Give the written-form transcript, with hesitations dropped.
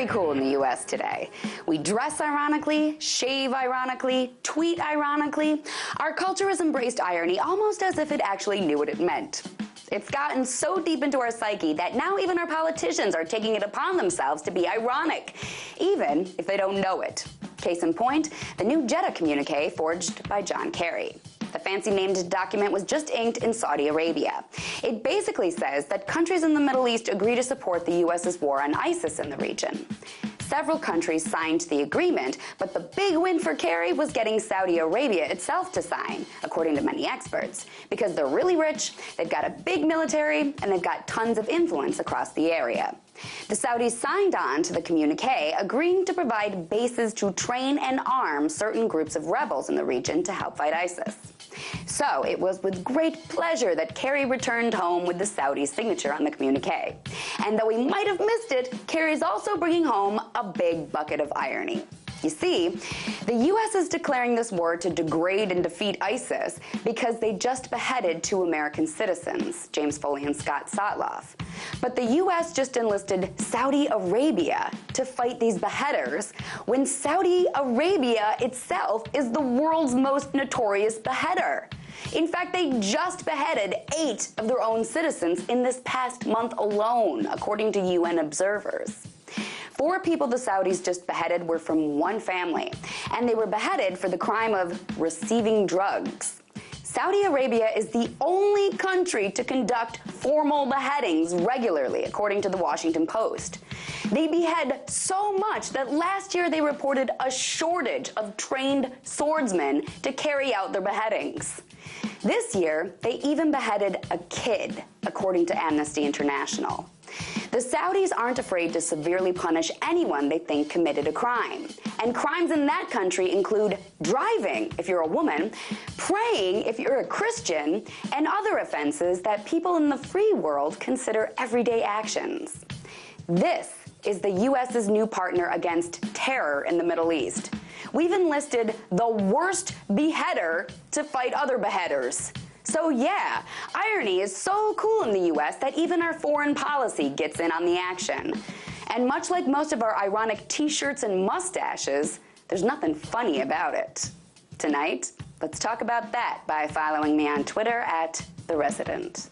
very cool in the US today. We dress ironically, shave ironically, tweet ironically. Our culture has embraced irony almost as if it actually knew what it meant. It's gotten so deep into our psyche that now even our politicians are taking it upon themselves to be ironic, even if they don't know it. Case in point, the new Jeddah Communiqué forged by John Kerry. The fancy-named document was just inked in Saudi Arabia. It basically says that countries in the Middle East agree to support the U.S.'s war on ISIS in the region. Several countries signed the agreement, but the big win for Kerry was getting Saudi Arabia itself to sign, according to many experts, because they're really rich, they've got a big military, and they've got tons of influence across the area. The Saudis signed on to the communique, agreeing to provide bases to train and arm certain groups of rebels in the region to help fight ISIS. So it was with great pleasure that Kerry returned home with the Saudi signature on the communique. And though we might have missed it, Kerry's also bringing home a big bucket of irony. You see, the U.S. is declaring this war to degrade and defeat ISIS because they just beheaded 2 American citizens, James Foley and Scott Sotloff. But the U.S. just enlisted Saudi Arabia to fight these beheaders when Saudi Arabia itself is the world's most notorious beheader. In fact, they just beheaded 8 of their own citizens in this past month alone, according to UN observers. 4 people the Saudis just beheaded were from one family, and they were beheaded for the crime of receiving drugs. Saudi Arabia is the only country to conduct formal beheadings regularly, according to the Washington Post. They behead so much that last year they reported a shortage of trained swordsmen to carry out their beheadings. This year, they even beheaded a kid, according to Amnesty International. The Saudis aren't afraid to severely punish anyone they think committed a crime. And crimes in that country include driving, if you're a woman, praying, if you're a Christian, and other offenses that people in the free world consider everyday actions. This is the U.S.'s new partner against terror in the Middle East. We've enlisted the worst beheader to fight other beheaders. So yeah, irony is so cool in the U.S. that even our foreign policy gets in on the action. And much like most of our ironic t-shirts and mustaches, there's nothing funny about it. Tonight, let's talk about that by following me on Twitter @TheResident.